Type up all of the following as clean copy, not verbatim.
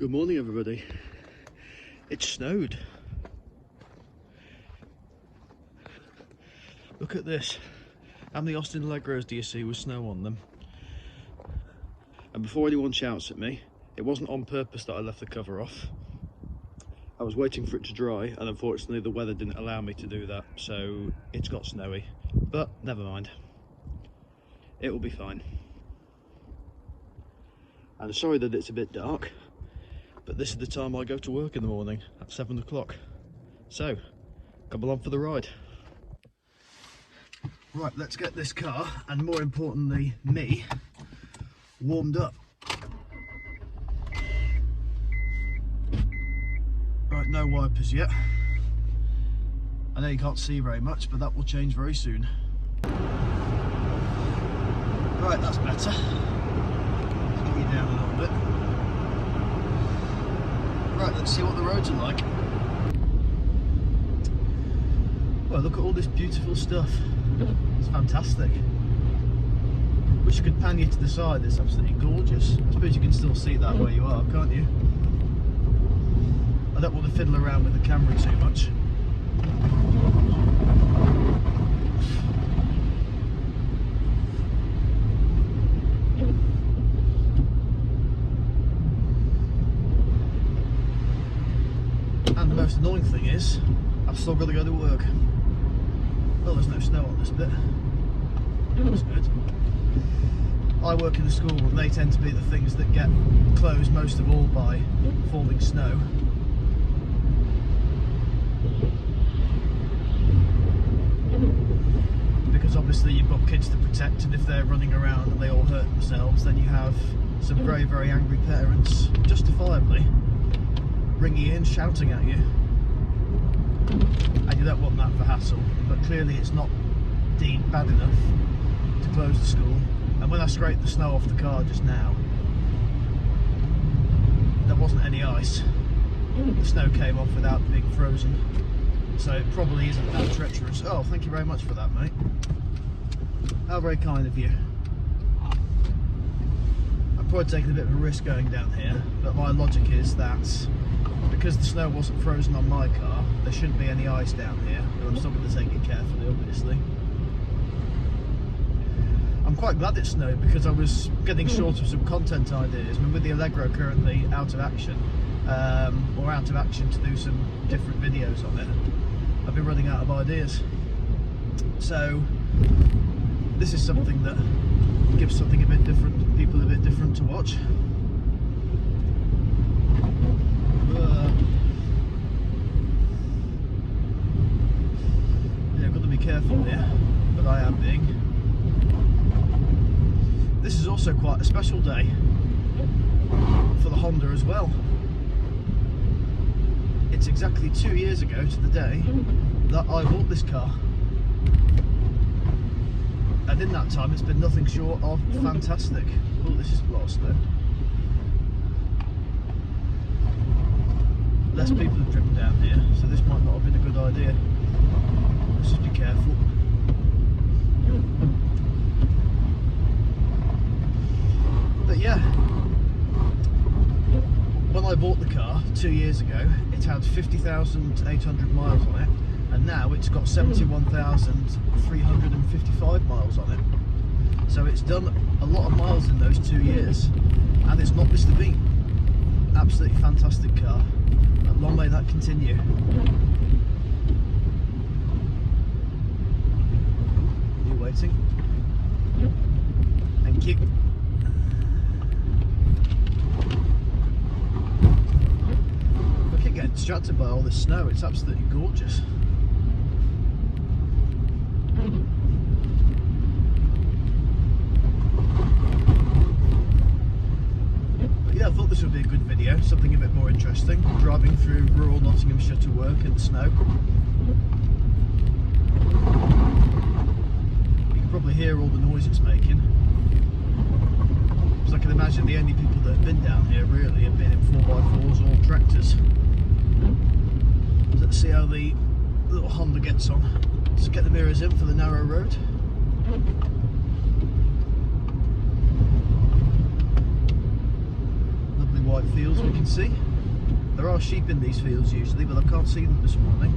Good morning, everybody. It snowed. Look at this. How many Austin Allegros do you see with snow on them? And before anyone shouts at me, it wasn't on purpose that I left the cover off. I was waiting for it to dry, and unfortunately the weather didn't allow me to do that, so it's got snowy. But never mind. It will be fine. I'm sorry that it's a bit dark, but this is the time I go to work in the morning, at 7 o'clock. So, come along for the ride. Right, let's get this car, and more importantly, me, warmed up. Right, no wipers yet. I know you can't see very much, but that will change very soon. Right, that's better. Let's get you down a little bit. Right, let's see what the roads are like. Well, look at all this beautiful stuff. It's fantastic. Wish I could pan you to the side. It's absolutely gorgeous. I suppose you can still see that where you are, can't you? I don't want to fiddle around with the camera too much. And the most annoying thing is, I've still got to go to work. Well, there's no snow on this bit. That's good. I work in a school and they tend to be the things that get closed most of all by falling snow. Because obviously you've got kids to protect, and if they're running around and they all hurt themselves, then you have some very, very angry parents, justifiably, ringing in, shouting at you. And you don't want that for hassle, but clearly it's not deemed bad enough to close the school. And when I scraped the snow off the car just now, there wasn't any ice. The snow came off without being frozen, so it probably isn't that treacherous. Oh, thank you very much for that, mate. How very kind of you. I'm probably taking a bit of a risk going down here, but my logic is that because the snow wasn't frozen on my car, there shouldn't be any ice down here, but I'm still going to take it carefully, obviously. I'm quite glad it snowed because I was getting short of some content ideas. I mean, with the Allegro currently out of action, or out of action to do some different videos on it, I've been running out of ideas. So this is something that gives something a bit different, people a bit different to watch. Yeah, I've got to be careful here, but I am being. This is also quite a special day for the Honda as well. It's exactly 2 years ago to the day that I bought this car. And in that time it's been nothing short of fantastic. Oh, this is a lot of snow. Less people have driven down here, so this might not have been a good idea. Let's just be careful. But yeah, when I bought the car 2 years ago, it had 50,800 miles on it, and now it's got 71,355 miles on it. So it's done a lot of miles in those 2 years, and it's not missed a beat. Absolutely fantastic car, and long may that continue. You waiting? Thank you. I keep getting distracted by all this snow. It's absolutely gorgeous. But yeah, I thought this would be a good video, something a bit more interesting. Driving through rural Nottinghamshire to work in the snow. You can probably hear all the noise it's making. Because I can imagine the only people that have been down here really have been in 4x4s or tractors. So let's see how the little Honda gets on. Let's get the mirrors in for the narrow road. Lovely white fields we can see. There are sheep in these fields usually, but I can't see them this morning.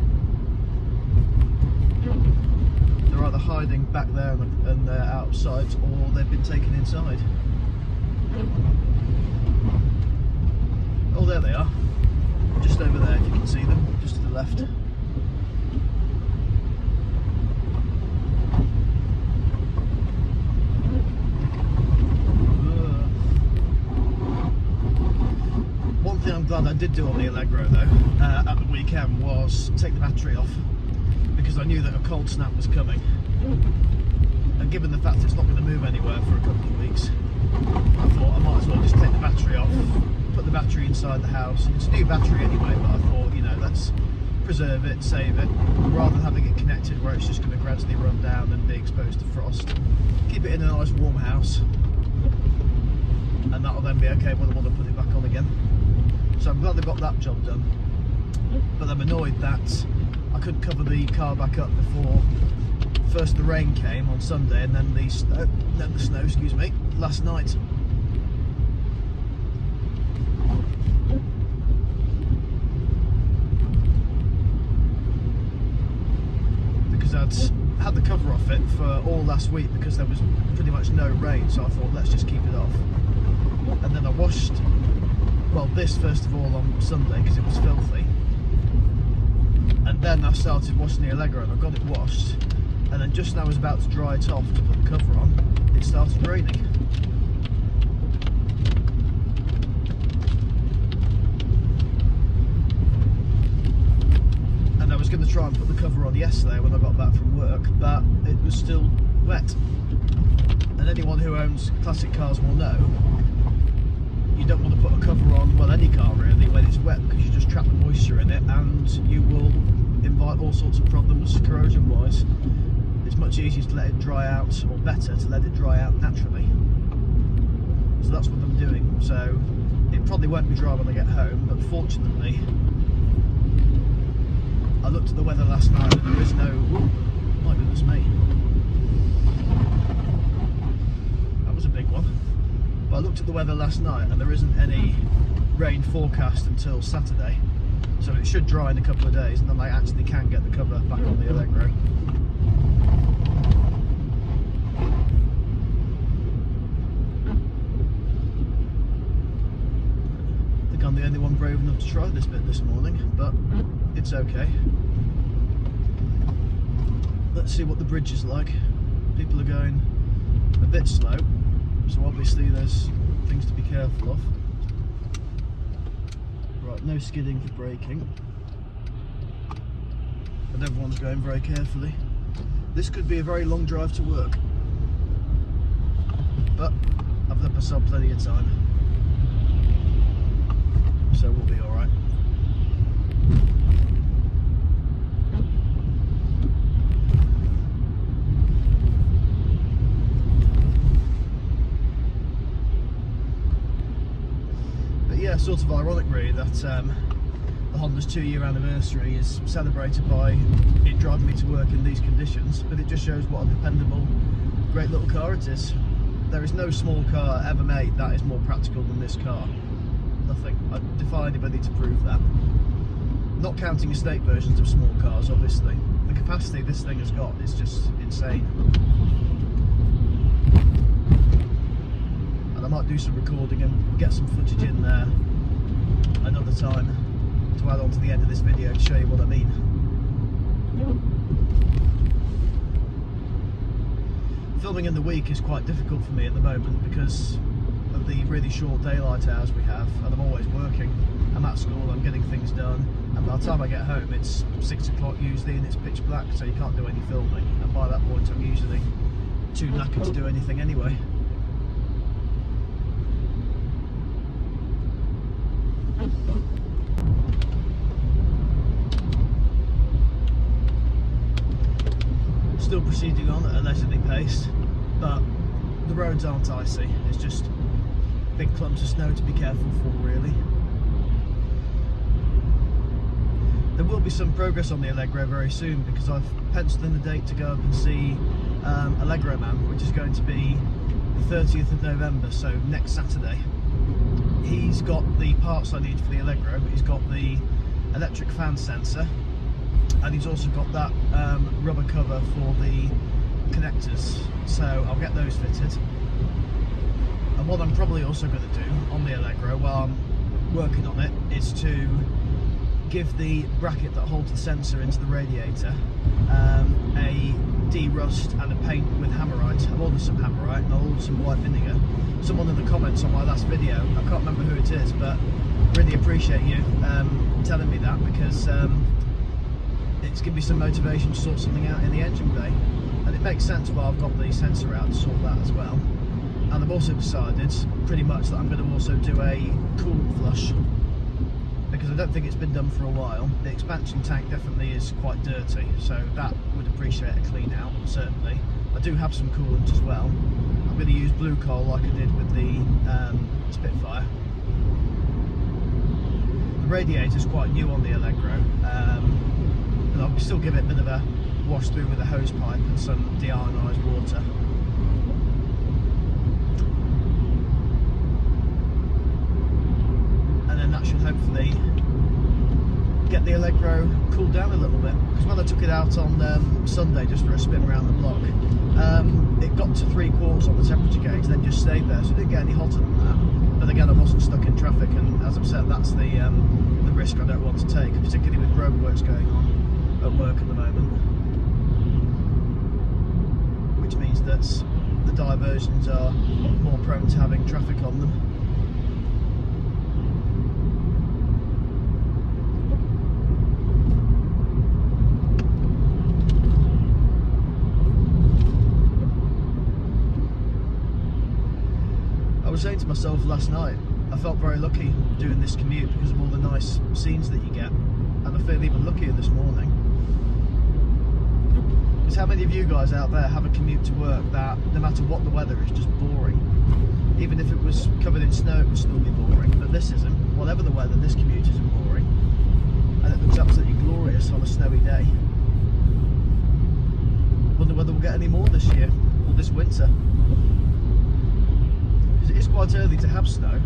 They're either hiding back there and they're outside, or they've been taken inside. Oh, there they are. Just over there, if you can see them, just to the left. One thing I'm glad I did do on the Allegro though, at the weekend, was take the battery off, because I knew that a cold snap was coming. And given the fact it's not going to move anywhere for a couple of weeks, I thought I might as well just take the battery off, put the battery inside the house. It's a new battery anyway, but I thought, you know, let's preserve it, save it, rather than having it connected where it's just going to gradually run down and be exposed to frost. Keep it in a nice warm house, and that'll then be okay when I want to put it back on again. So I'm glad I got that job done, but I'm annoyed that I couldn't cover the car back up before first the rain came on Sunday, and then the snow, excuse me, last night. Because I'd had the cover off it for all last week because there was pretty much no rain, so I thought let's just keep it off. And then I washed, well, this first of all on Sunday because it was filthy, and then I started washing the Allegro and I got it washed, and then just as I was about to dry it off to put the cover on, it started raining. And I was going to try and put the cover on yesterday when I got back from work, but it was still wet. And anyone who owns classic cars will know you don't want to put a cover on, well, any car really, when it's wet, because you just trap the moisture in it and you will invite all sorts of problems corrosion wise. It's much easier to let it dry out, or better to let it dry out naturally. So that's what I'm doing. So it probably won't be dry when I get home, but fortunately I looked at the weather last night and there is no, oh my goodness me, that was a big one. But I looked at the weather last night and there isn't any rain forecast until Saturday, so it should dry in a couple of days, and then I actually can get the cover back on the Allegro. I think I'm the only one brave enough to try this bit this morning, but it's okay. Let's see what the bridge is like. People are going a bit slow, so obviously there's things to be careful of. Right, no skidding for braking, and everyone's going very carefully. This could be a very long drive to work, but I've left myself plenty of time, so we'll be alright. Yeah, sort of ironic really that the Honda's 2-year anniversary is celebrated by it driving me to work in these conditions, but it just shows what a dependable, great little car it is. There is no small car ever made that is more practical than this car. Nothing. I defy anybody to prove that. Not counting estate versions of small cars, obviously. The capacity this thing has got is just insane. I might do some recording and get some footage in there another time to add on to the end of this video to show you what I mean. Filming in the week is quite difficult for me at the moment because of the really short daylight hours we have, and I'm always working. I'm at school, I'm getting things done, and by the time I get home it's 6 o'clock usually and it's pitch black, so you can't do any filming, and by that point I'm usually too knackered to do anything anyway. Still proceeding on at a leisurely pace, but the roads aren't icy, it's just big clumps of snow to be careful for really. There will be some progress on the Allegro very soon because I've penciled in the date to go up and see Allegro Man, which is going to be the 30th of November, so next Saturday. he's got the parts I need for the Allegro. He's got the electric fan sensor, and he's also got that rubber cover for the connectors, so I'll get those fitted. And what I'm probably also going to do on the Allegro while I'm working on it is to give the bracket that holds the sensor into the radiator a de-rust and a paint with hammerite. I've ordered some hammerite and I'll order some white vinegar. Someone in the comments on my last video, I can't remember who it is, but really appreciate you telling me that, because it's given me some motivation to sort something out in the engine bay. And it makes sense while I've got the sensor out to sort that as well. And I've also decided pretty much that I'm going to also do a coolant flush, because I don't think it's been done for a while. The expansion tank definitely is quite dirty, so that would appreciate a clean out, certainly. I do have some coolant as well. I'm going to use blue coal like I did with the Spitfire. The radiator is quite new on the Allegro, but I'll still give it a bit of a wash through with a hose pipe and some deionised water. And then that should hopefully get the Allegro cooled down a little bit, because when I took it out on Sunday just for a spin around the block, it got to 3/4 on the temperature gauge, then just stayed there, so it didn't get any hotter than that. But again, I wasn't stuck in traffic, and as I've said, that's the risk I don't want to take, particularly with roadworks going on at work at the moment, which means that the diversions are more prone to having traffic on them. I was saying to myself last night, I felt very lucky doing this commute because of all the nice scenes that you get, and I feel even luckier this morning. Because how many of you guys out there have a commute to work that, no matter what the weather, is just boring? Even if it was covered in snow, it would still be boring, but this isn't. Whatever the weather, this commute isn't boring, and it looks absolutely glorious on a snowy day. Wonder whether we'll get any more this year, or this winter. It is quite early to have snow.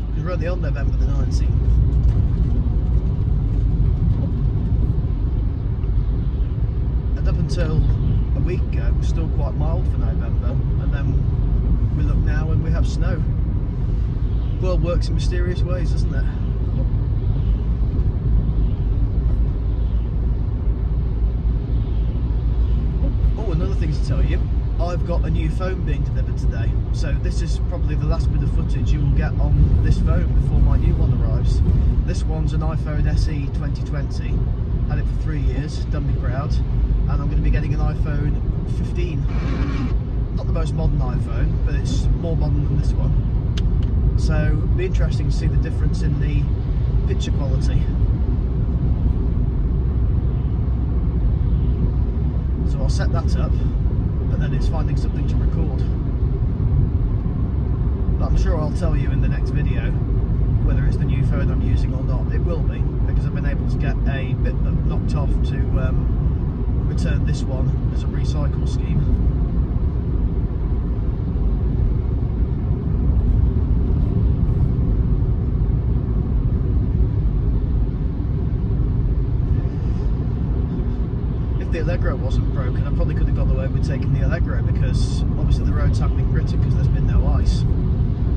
Because we're only on November the 19th. And up until a week ago, it was still quite mild for November. And then we look now and we have snow. The world works in mysterious ways, doesn't it? Another thing to tell you, I've got a new phone being delivered today, so this is probably the last bit of footage you will get on this phone before my new one arrives. This one's an iPhone SE 2020, had it for 3 years, done me proud, and I'm going to be getting an iPhone 15. Not the most modern iPhone, but it's more modern than this one, so it'll be interesting to see the difference in the picture quality. So I'll set that up, but then it's finding something to record. But I'm sure I'll tell you in the next video whether it's the new phone I'm using or not. It will be, because I've been able to get a bit knocked off to return this one as a recycle scheme. The Allegro wasn't broken, I probably could have got away with taking the Allegro, because obviously the roads haven't been gritted because there's been no ice.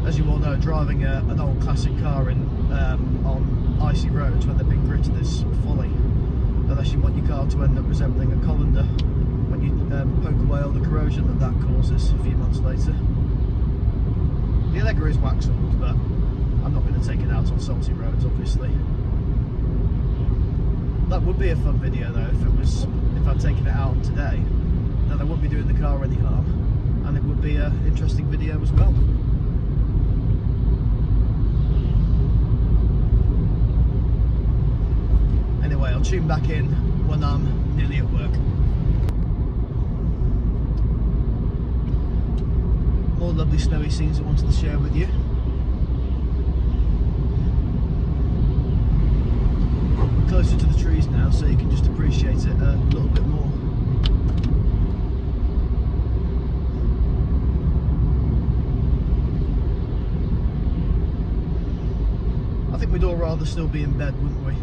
As you all know, driving an old classic car on icy roads when they've been gritted is folly, unless you want your car to end up resembling a colander when you poke away all the corrosion that causes a few months later. The Allegro is wax old, but I'm not going to take it out on salty roads, obviously. That would be a fun video though if I'd taken it out today. Then I wouldn't be doing the car any harm, and it would be an interesting video as well. Anyway, I'll tune back in when I'm nearly at work. More lovely snowy scenes I wanted to share with you. Closer to the trees now, so you can just appreciate it a little bit more. all rather still be in bed, wouldn't we?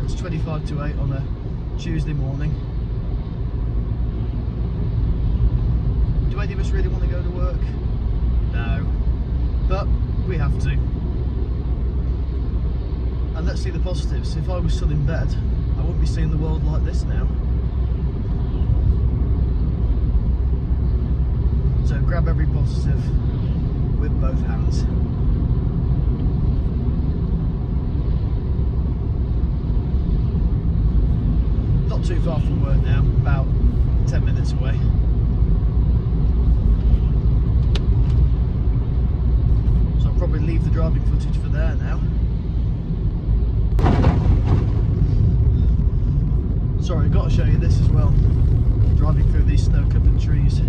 It's 25 to 8 on a Tuesday morning. Do any of us really want to go to work? No. But we have to. And let's see the positives. If I was still in bed, I wouldn't be seeing the world like this now. So grab every positive with both hands. Not too far from work now, about 10 minutes away. So I'll probably leave the driving footage for there now. Sorry, I've got to show you this as well. Driving through these snow-covered trees.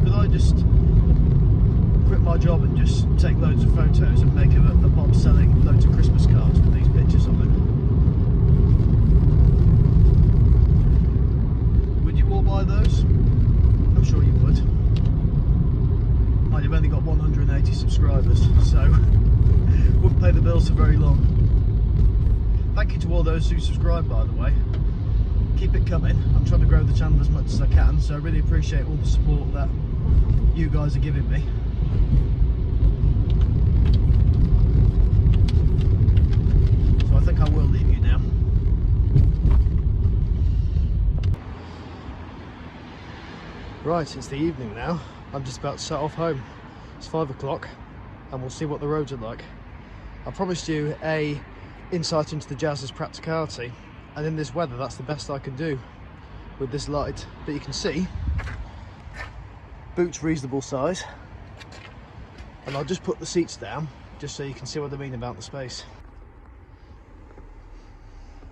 Could I just quit my job and just take loads of photos and make a bob selling loads of Christmas cards with these pictures on them? Would you all buy those? I'm sure you would. You've only got 180 subscribers, so wouldn't pay the bills for very long. Thank you to all those who subscribe, by the way. Keep it coming. I'm trying to grow the channel as much as I can, so I really appreciate all the support that you guys are giving me. So I think I will leave you now. Right, it's the evening now. I'm just about to set off home. It's 5 o'clock and we'll see what the roads are like. I promised you a insight into the Jazz's practicality, and in this weather that's the best I can do with this light. But you can see boot's reasonable size, and I'll just put the seats down just so you can see what I mean about the space.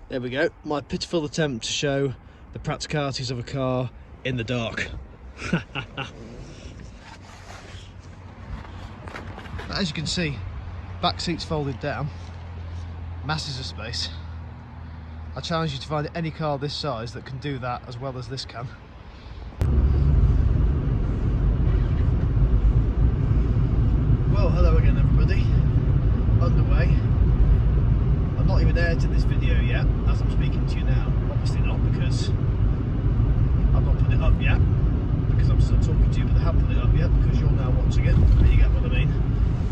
There we go, my pitiful attempt to show the practicalities of a car in the dark. As you can see, back seats folded down, masses of space. I challenge you to find any car this size that can do that as well as this can. Well, hello again everybody. Underway. I'm not even edited this video yet as I'm speaking to you now. Obviously not, because I've not put it up yet, because I'm still talking to you, but I haven't put it up yet because you're now watching it, but you get what I mean.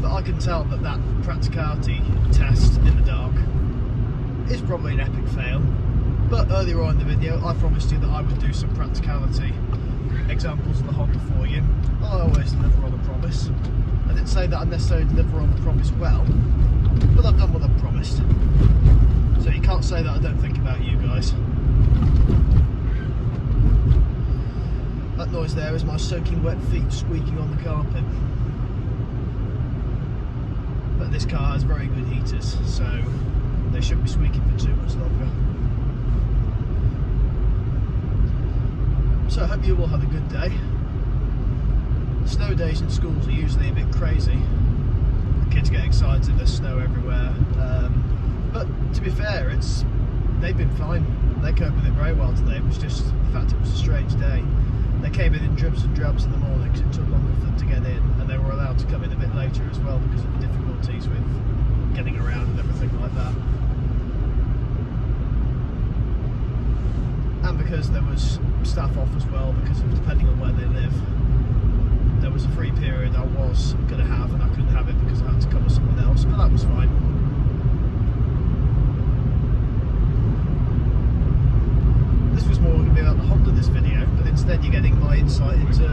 But I can tell that that practicality test in the dark is probably an epic fail. But earlier on in the video I promised you that I would do some practicality examples of the Honda for you. I always deliver on a promise. I didn't say that I necessarily deliver on the promise well, but I've done what I've promised. So you can't say that I don't think about you guys. That noise there is my soaking wet feet squeaking on the carpet. But this car has very good heaters, so they shouldn't be squeaking for too much longer. So I hope you all had a good day. Snow days in schools are usually a bit crazy. The kids get excited, there's snow everywhere. But to be fair, they've been fine. They coped with it very well today. It was just the fact it was a strange day. They came in dribs and drabs in the morning because it took longer for them to get in, and they were allowed to come in a bit later as well because of the difficulties with getting around and everything like that. And because there was staff off as well, because of depending on where they live, there was a free period I was going to have and I couldn't have it because I had to cover someone else, but that was fine. This was more going to be about the Honda this video, but instead you're getting my insight into,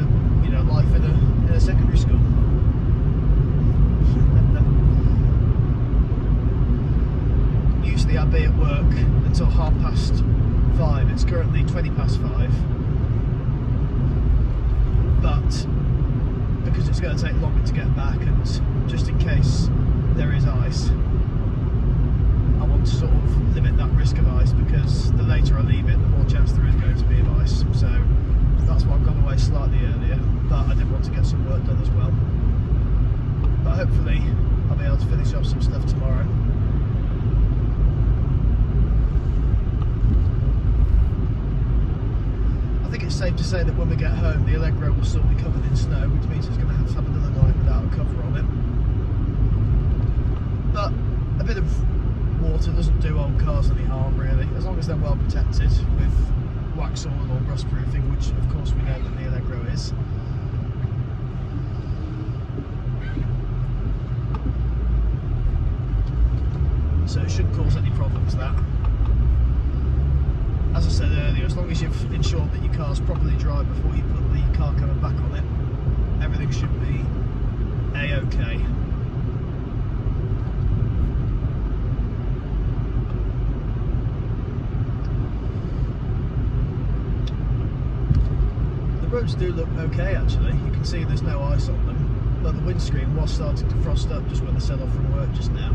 you know, life in a secondary school. Usually I'd be at work until 5:30. It's currently 5:20. But because it's going to take longer to get back, and just in case there is ice, I want to sort of limit that risk of ice, because the later I leave it, the more chance there is going to be of ice. So that's why I've gone away slightly earlier, but I did want to get some work done as well. But hopefully I'll be able to finish off some stuff tomorrow. to say that when we get home the Allegro will still be covered in snow, which means it's going to have another night without a cover on it. But a bit of water doesn't do old cars any harm really, as long as they're well protected with wax oil or rust proofing, which of course we know that the Allegro is. So it shouldn't cause any problems, that. As I said earlier, as long as you've ensured that your car's properly dry before you put the car cover back on it, everything should be A-OK. The roads do look okay actually. You can see there's no ice on them, but the windscreen was starting to frost up just when I set off from work just now.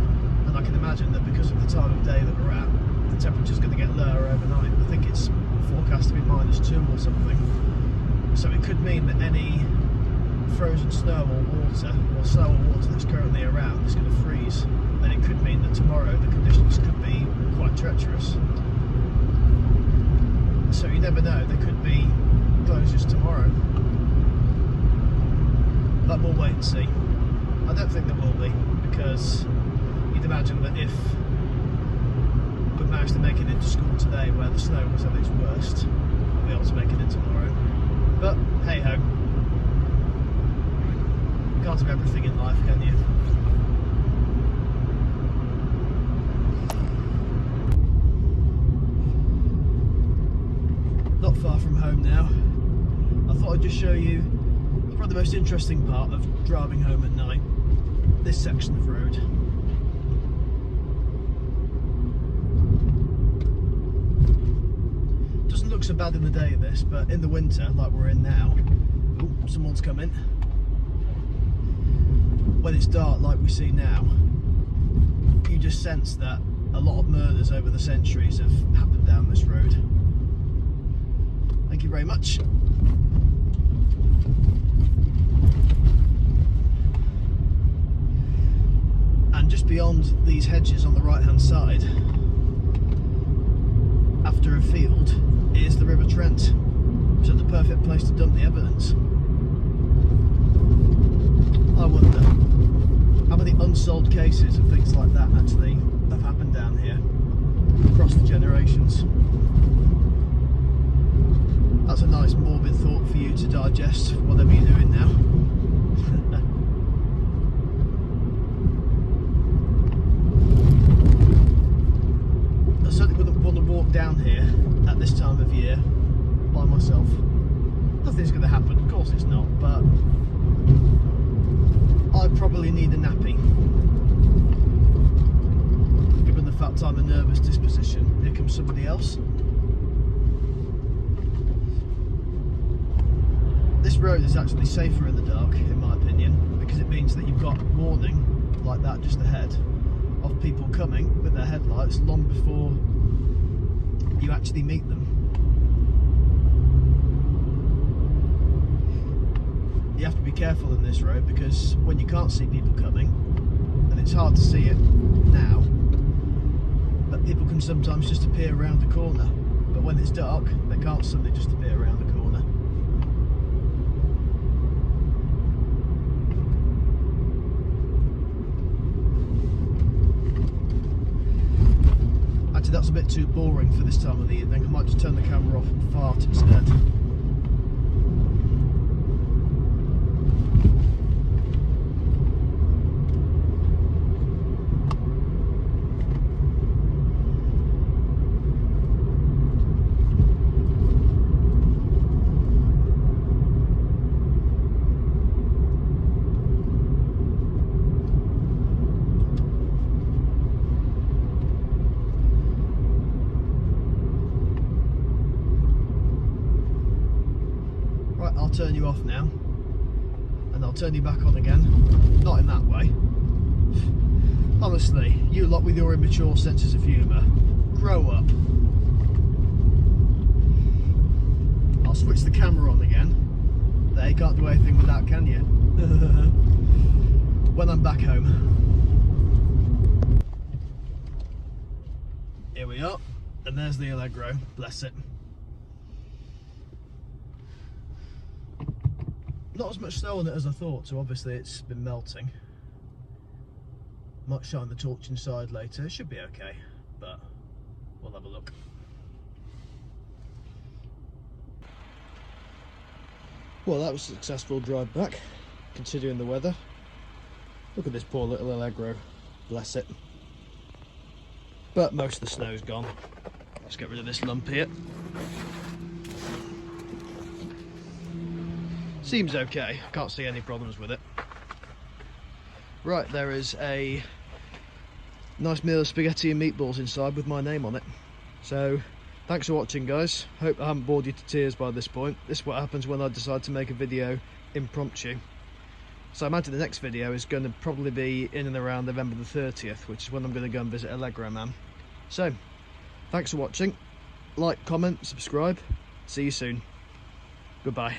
And I can imagine that because of the time of day that we're at, the temperature's going to get lower overnight. I think it's forecast to be -2 or something. So it could mean that any frozen snow or water, or snow or water that's currently around is going to freeze. And it could mean that tomorrow the conditions could be quite treacherous. So you never know, there could be closures tomorrow. But we'll wait and see. I don't think there will be, because you'd imagine that if we managed to make it into school today where the snow was at its worst, we'll be able to make it in tomorrow. But hey ho, you can't have everything in life, can you? Not far from home now. I thought I'd just show you probably the most interesting part of driving home at night, this section of road. Doesn't look so bad in the day this, but in the winter, like we're in now, oh, someone's coming. When it's dark like we see now, you just sense that a lot of murders over the centuries have happened down this road. Thank you very much. And just beyond these hedges on the right hand side, after a field, is the River Trent. So the perfect place to dump the evidence. I wonder how many unsolved cases of things like that actually have happened down here across the generations. That's a nice morbid thought for you to digest, whatever you're doing now. I certainly wouldn't want to walk down here at this time of year by myself. Nothing's going to happen, of course it's not, but I probably need a nappy. Given the fact I'm a nervous disposition. Here comes somebody else. This road is actually safer in the dark, in my opinion, because it means that you've got warning, like that just ahead, of people coming with their headlights long before you actually meet them. You have to be careful in this road because when you can't see people coming, and it's hard to see it now, but people can sometimes just appear around the corner. But when it's dark, they can't suddenly just appear around the corner. Actually, that's a bit too boring for this time of the evening. I might just turn the camera off and fart instead. I'll turn you off now, and I'll turn you back on again. Not in that way. Honestly, you lot with your immature senses of humour, grow up. I'll switch the camera on again. There, you can't do anything with that, can you? When I'm back home. Here we are, and there's the Allegro, bless it. Not as much snow on it as I thought, so obviously it's been melting. Might shine the torch inside later, it should be okay, but we'll have a look. Well, that was a successful drive back, considering the weather. Look at this poor little Allegro, bless it. But most of the snow's gone. Let's get rid of this lump here. Seems okay, can't see any problems with it. Right, there is a nice meal of spaghetti and meatballs inside with my name on it. So, thanks for watching, guys. Hope I haven't bored you to tears by this point. This is what happens when I decide to make a video impromptu. So I imagine the next video is going to probably be in and around November the 30th, which is when I'm going to go and visit Allegro Man. So, thanks for watching. Like, comment, subscribe. See you soon. Goodbye.